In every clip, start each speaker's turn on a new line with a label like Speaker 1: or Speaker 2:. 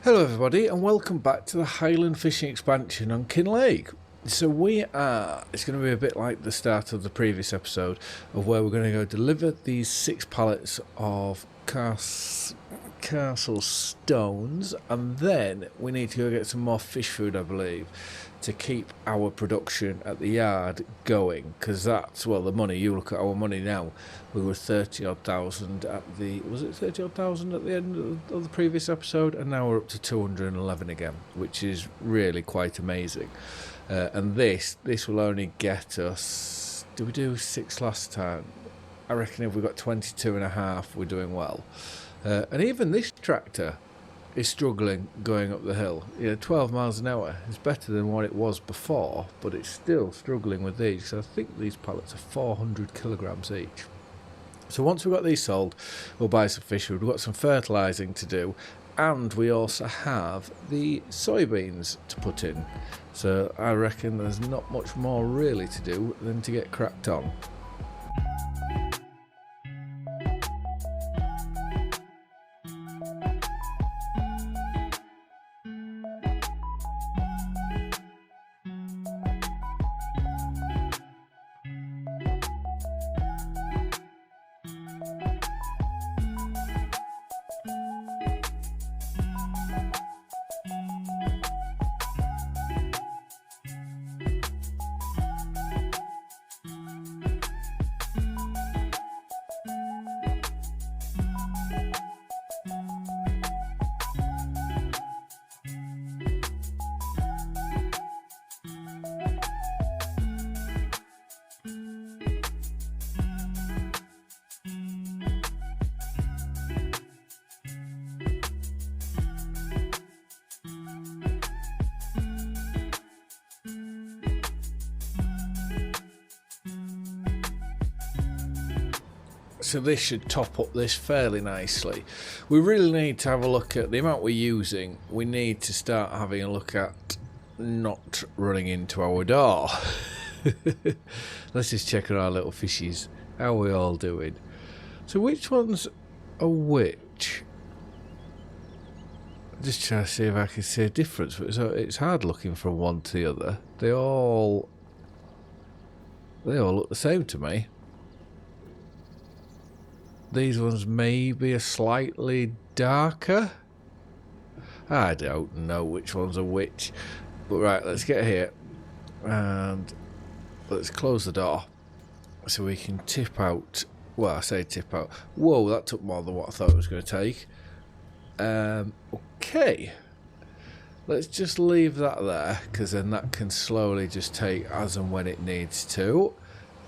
Speaker 1: Hello everybody and welcome back to the Highland Fishing Expansion on Kinlaig. So it's going to be a bit like the start of the previous episode of where we're going to go deliver these 6 pallets of castle stones, and then we need to go get some more fish food, I believe, to keep our production at the yard going, because that's, well, the money. You look at our money now, we were 30 odd thousand at the, was it 30 odd thousand at the end of the previous episode, and now we're up to 211 again, which is really quite amazing. And this will only get us, did we do 6 last time? I reckon if we got 22 and a half, we're doing well. And even this tractor is struggling going up the hill. 12 miles an hour is better than what it was before, but it's still struggling with these. So I think these pallets are 400 kilograms each. So once we've got these sold, we'll buy some fish food. We've got some fertilising to do, and we also have the soybeans to put in. So I reckon there's not much more really to do than to get cracked on. So this should top up this fairly nicely. We really need to have a look at the amount we're using. We need to start having a look at not running into our door. Let's just check on our little fishies. How are we all doing? So which one's a which? Just trying to see if I can see a difference. It's hard looking from one to the other. They all look the same to me. These ones maybe are slightly darker. I don't know which one's a which. But right, let's get here. And let's close the door so we can tip out. Well, I say tip out. Whoa, that took more than what I thought it was going to take. Okay. Let's just leave that there, because then that can slowly just take as and when it needs to.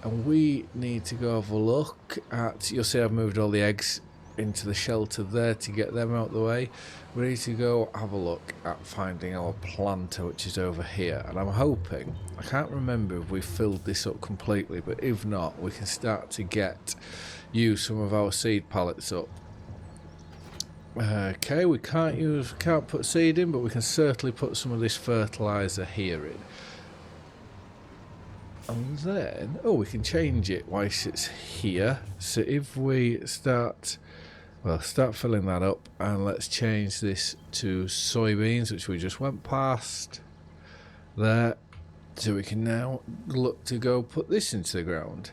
Speaker 1: And we need to go have a look at, you'll see I've moved all the eggs into the shelter there to get them out of the way. We need to go have a look at finding our planter, which is over here. And I'm hoping, I can't remember if we filled this up completely, but if not, we can start to use some of our seed pallets up. Okay, we can't put seed in, but we can certainly put some of this fertilizer here in. And then, we can change it whilst it's here. So if we start filling that up, and let's change this to soybeans, which we just went past there. So we can now look to go put this into the ground.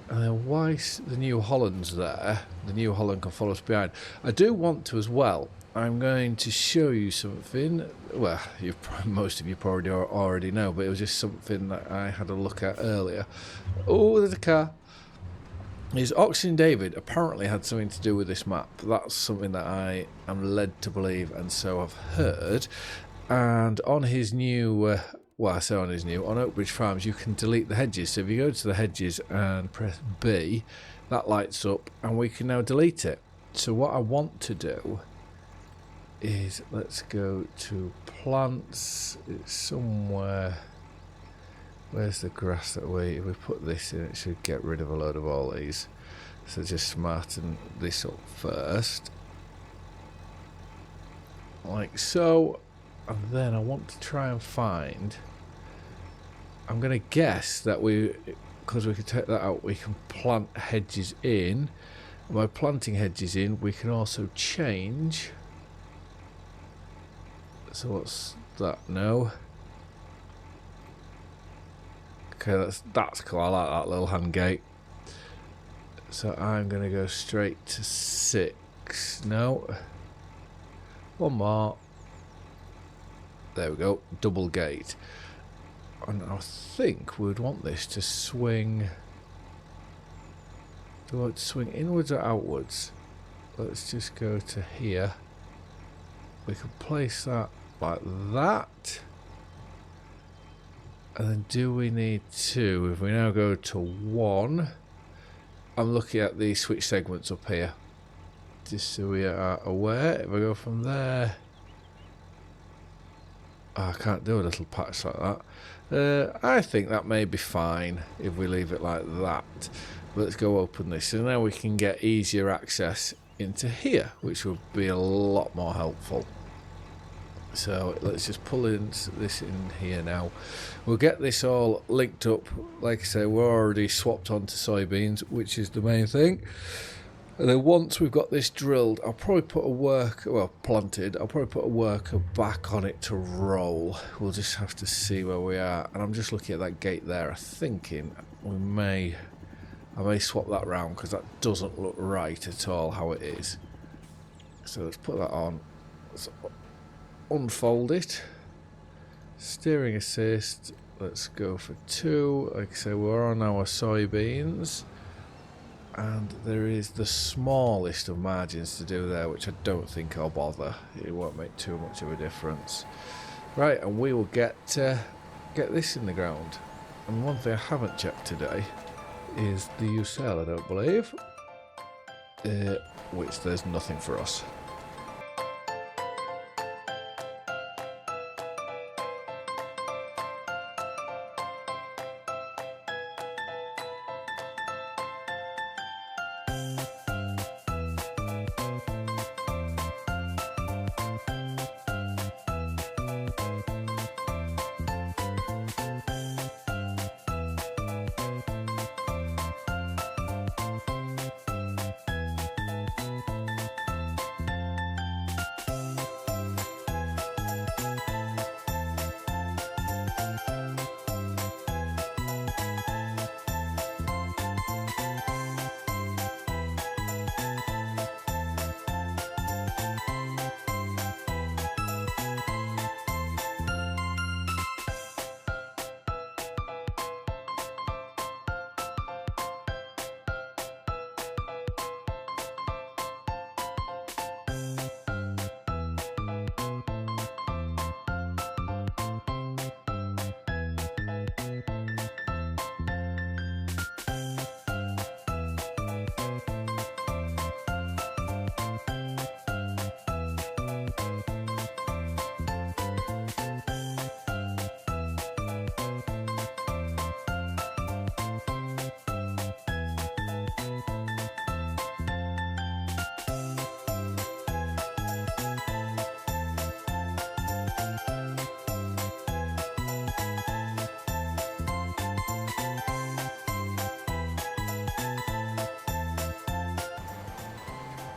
Speaker 1: And then whilst the New Holland's there, the New Holland can follow us behind. I do want to as well. I'm going to show you something. Well, most of you probably already know, but it was just something that I had a look at earlier. Oh, there's a car. His Oxen David apparently had something to do with this map. That's something that I am led to believe, and so I've heard. And on his new, on Oakbridge Farms, you can delete the hedges. So if you go to the hedges and press B, that lights up, and we can now delete it. So what I want to do is, let's go to plants. It's somewhere. Where's the grass that if we put this in, it should get rid of a load of all these. So just smarten this up first, like so. And then I want to try and find, I'm going to guess that because we can take that out, we can plant hedges in. And by planting hedges in, we can also change So what's that? No. Okay, that's cool. I like that little hand gate. So I'm going to go straight to 6. No. One more. There we go. Double gate. And I think we would want this to swing... Do I want it to swing inwards or outwards? Let's just go to here. We can place that like that. And then do we need 2? If we now go to 1... I'm looking at the switch segments up here, just so we are aware. If I go from there, oh, I can't do a little patch like that. I think that may be fine if we leave it like that. But let's go open this, so now we can get easier access into here, which would be a lot more helpful. So let's just pull this in here now. We'll get this all linked up. Like I say, we're already swapped onto soybeans, which is the main thing. And then once we've got this drilled, I'll probably put planted. I'll probably put a worker back on it to roll. We'll just have to see where we are. And I'm just looking at that gate there. I'm thinking I may swap that round because that doesn't look right at all how it is. So let's put that on. Let's unfold it. Steering assist, let's go for 2. Like I say, we're on our soybeans, and there is the smallest of margins to do there, which I don't think I'll bother. It won't make too much of a difference. Right, and we will get this in the ground. And one thing I haven't checked today is the UCL, I don't believe, which there's nothing for us.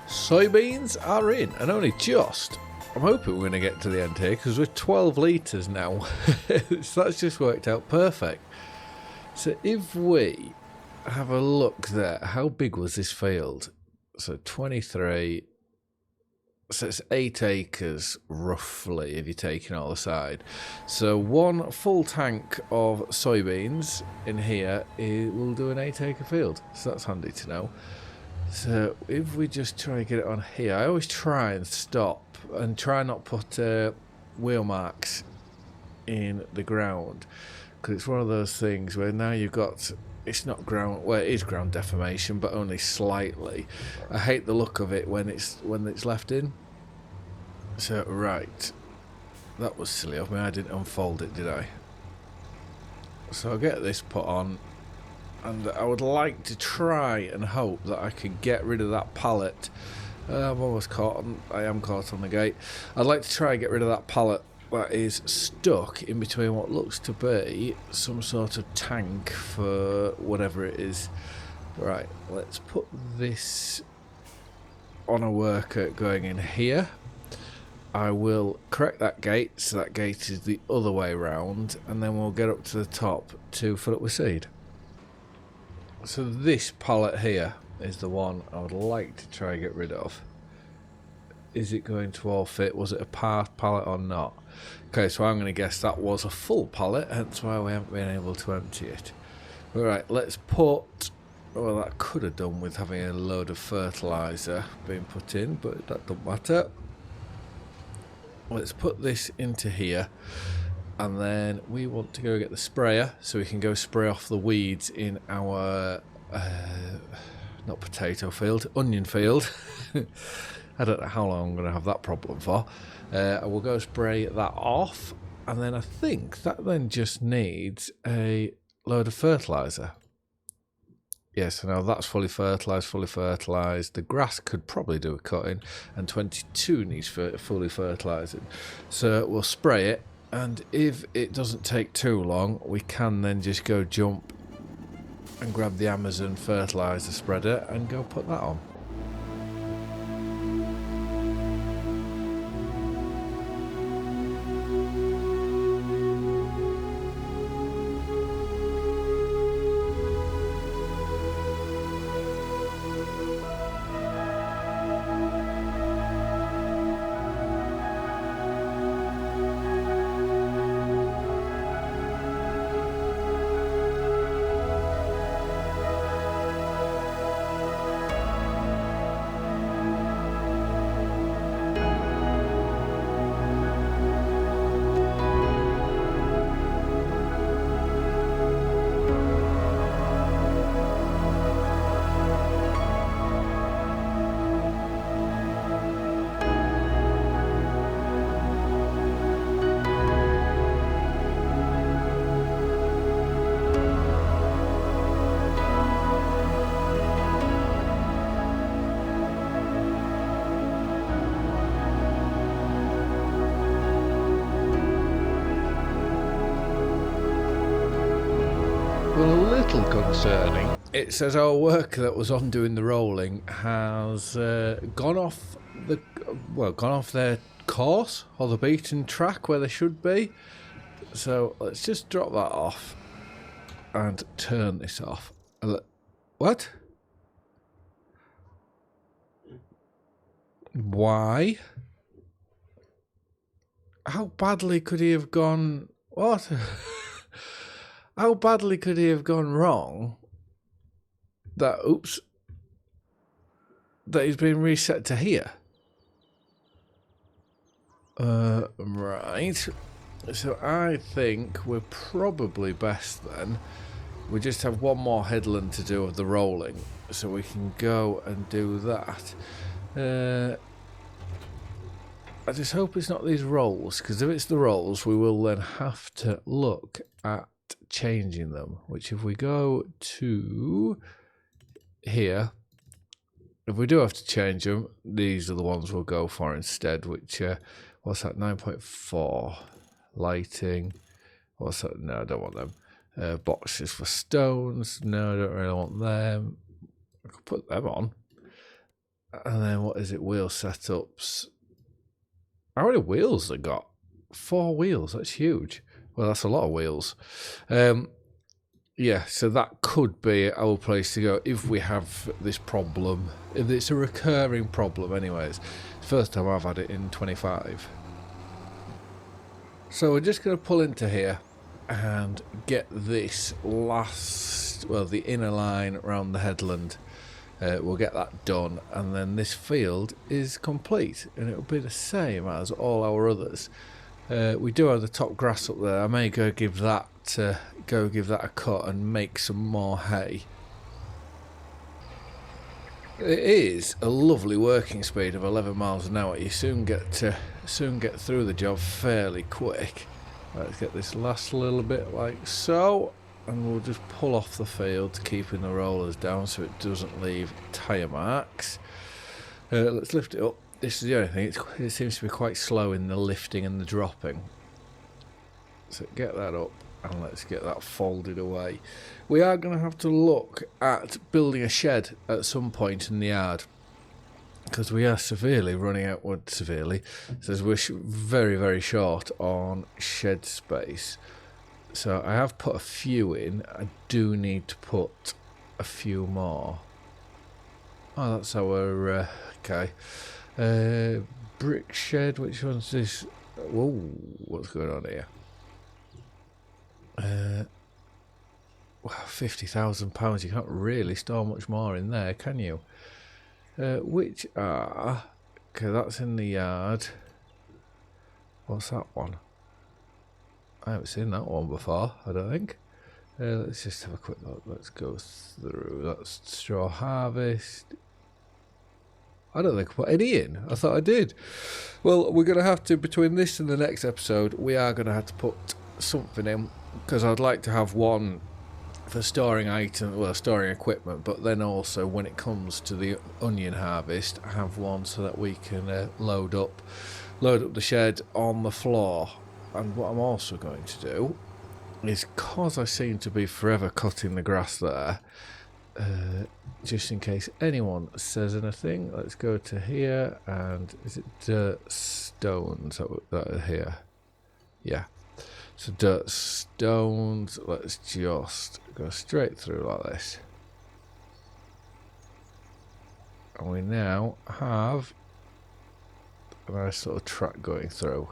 Speaker 1: Soybeans are in, and only just. I'm hoping we're going to get to the end here because we're 12 litres now. So that's just worked out perfect. So if we have a look there, how big was this field? So 23. So it's 8 acres roughly if you're taking all aside. So one full tank of soybeans in here will do an 8-acre field. So that's handy to know. So if we just try and get it on here, I always try and stop and try not put wheel marks in the ground, because it's one of those things where now you've got, it's not ground, well it is ground deformation but only slightly. I hate the look of it when it's left in. So right, that was silly of me, I didn't unfold it, did I? So I'll get this put on. And I would like to try and hope that I can get rid of that pallet. I'm almost caught on, I am caught on the gate. I'd like to try and get rid of that pallet that is stuck in between what looks to be some sort of tank for whatever it is. Right, let's put this on a worker going in here. I will correct that gate, so that gate is the other way round, and then we'll get up to the top to fill it with seed. So this pallet here is the one I would like to try and get rid of. Is it going to all fit? Was it a part pallet or not? Okay, so I'm going to guess that was a full pallet, hence why we haven't been able to empty it. Alright, let's put... Well, that could have done with having a load of fertiliser being put in, but that doesn't matter. Let's put this into here, and then we want to go get the sprayer so we can go spray off the weeds in our not potato field, onion field. I don't know how long I'm going to have that problem for. I will go spray that off, and then I think that then just needs a load of fertiliser. Yes, so now that's fully fertilised. The grass could probably do a cutting, and 22 needs fully fertilising. So we'll spray it, and if it doesn't take too long, we can then just go jump and grab the Amazon fertiliser spreader and go put that on. Well, a little concerning. It says our worker that was on doing the rolling has gone off their course or the beaten track where they should be. So let's just drop that off and turn this off. What? Why? How badly could he have gone? What? How badly could he have gone wrong that, that he's been reset to here? Right. So I think we're probably best then. We just have one more headland to do of the rolling, so we can go and do that. I just hope it's not these rolls, because if it's the rolls, we will then have to look at changing them, which if we go to here, if we do have to change them, these are the ones we'll go for instead, which what's that, 9.4 lighting, what's that? No, I don't want them. Boxes for stones, no, I don't really want them. I could put them on. And then what is it, wheel setups? How many wheels they got? 4 wheels, that's huge. Well, that's a lot of wheels. Yeah, so that could be our place to go if we have this problem. If it's a recurring problem anyways. First time I've had it in 25. So we're just going to pull into here and get this last, well, the inner line around the headland. We'll get that done, and then this field is complete, and it'll be the same as all our others. We do have the top grass up there. I may go give that a cut and make some more hay. It is a lovely working speed of 11 miles an hour. You soon get through the job fairly quick. Let's get this last little bit like so, and we'll just pull off the field, keeping the rollers down so it doesn't leave tyre marks. Let's lift it up. This is the only thing, it seems to be quite slow in the lifting and the dropping. So get that up and let's get that folded away. We are going to have to look at building a shed at some point in the yard. because we are severely running out. Severely says we're very, very short on shed space. So I have put a few in. I do need to put a few more. Oh, that's our okay. Brick shed. Which one's this? Whoa, what's going on here? Wow, £50,000. You can't really store much more in there, can you? Which are... Okay, that's in the yard. What's that one? I haven't seen that one before, I don't think. Let's just have a quick look. Let's go through. That's straw harvest. I don't think I put any in. I thought I did. Well, we're going to have to, between this and the next episode, we are going to have to put something in, because I'd like to have one for storing storing equipment, but then also when it comes to the onion harvest, have one so that we can load up the shed on the floor. And what I'm also going to do is, because I seem to be forever cutting the grass there, just in case anyone says anything, let's go to here, and is it dirt stones that are here? Yeah. So dirt stones, let's just go straight through like this. And we now have a nice sort of track going through.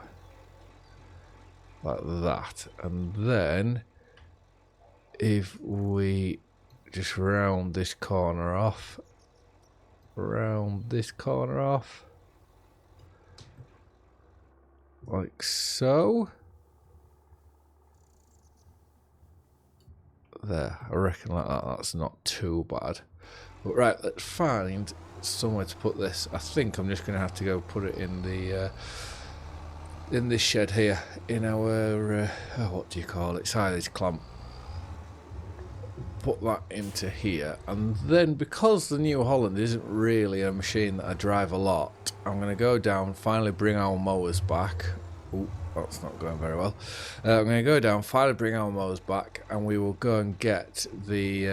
Speaker 1: Like that. And then if we just round this corner off, like so. There, I reckon like that, that's not too bad. But right, let's find somewhere to put this. I think I'm just going to have to go put it in the in this shed here, in our what do you call it, silage clamp. Put that into here, and then because the New Holland isn't really a machine that I drive a lot, I'm going to go down, finally bring our mowers back. Ooh, that's not going very well. I'm going to go down, finally bring our mowers back, and we will go and get the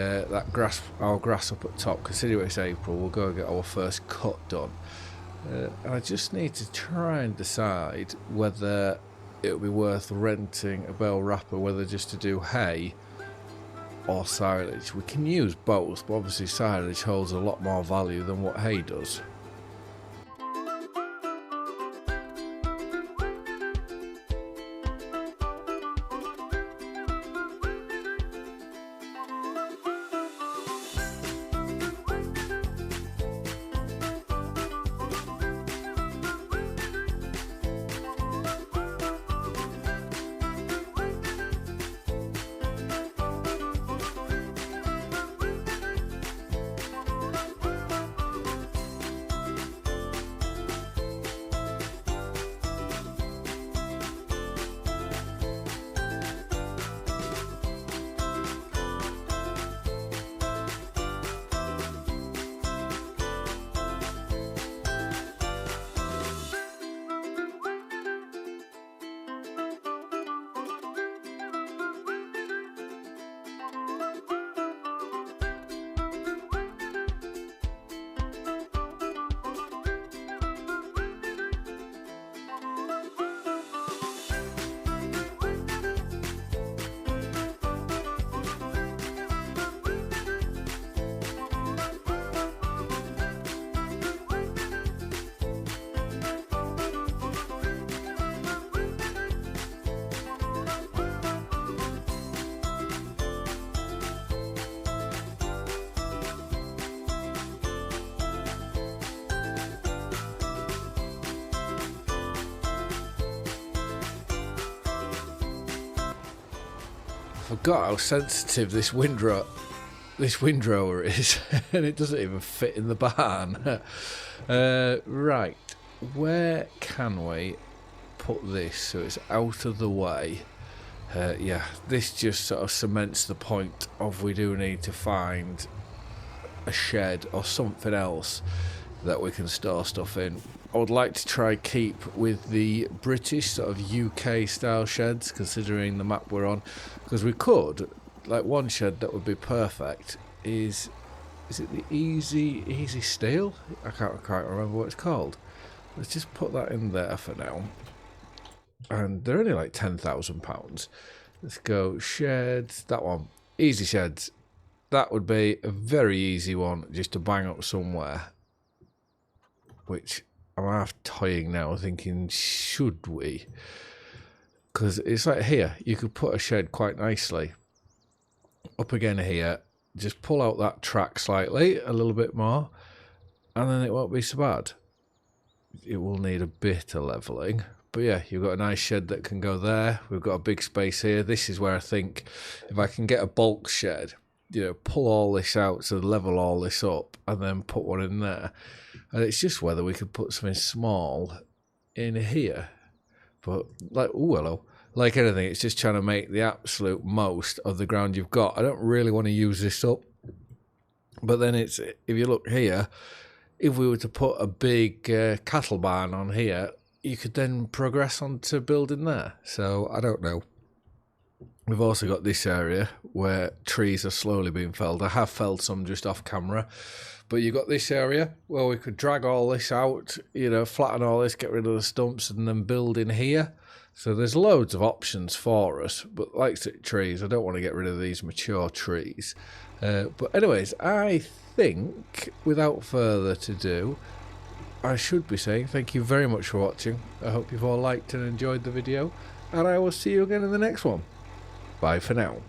Speaker 1: our grass up at top. Considering it's April, we'll go and get our first cut done. And I just need to try and decide whether it would be worth renting a bale wrapper, whether just to do hay or silage. We can use both, but obviously silage holds a lot more value than what hay does. I forgot how sensitive this windrower is, and it doesn't even fit in the barn. Right, where can we put this so it's out of the way? Yeah, this just sort of cements the point of we do need to find a shed or something else that we can store stuff in. I would like to try keep with the British sort of UK style sheds, considering the map we're on, because we could, like one shed that would be perfect is is it the easy steel? I can't quite remember what it's called. Let's just put that in there for now. And they're only like £10,000. Let's go sheds. That one, easy sheds. That would be a very easy one just to bang up somewhere. Which I'm half toying now, thinking, should we? Because it's like here, you could put a shed quite nicely. Up again here, just pull out that track slightly, a little bit more, and then it won't be so bad. It will need a bit of levelling. But yeah, you've got a nice shed that can go there. We've got a big space here. This is where I think if I can get a bulk shed, you know, pull all this out, so level all this up, and then put one in there. And it's just whether we could put something small in here. But like, oh hello. Like anything, it's just trying to make the absolute most of the ground you've got. I don't really want to use this up. But then it's, if you look here, if we were to put a big cattle barn on here, you could then progress on to building there. So I don't know. We've also got this area where trees are slowly being felled. I have felled some just off camera. But you've got this area where we could drag all this out, you know, flatten all this, get rid of the stumps, and then build in here. So there's loads of options for us. But like trees, I don't want to get rid of these mature trees. But anyways, I think, without further ado, I should be saying thank you very much for watching. I hope you've all liked and enjoyed the video. And I will see you again in the next one. Bye for now.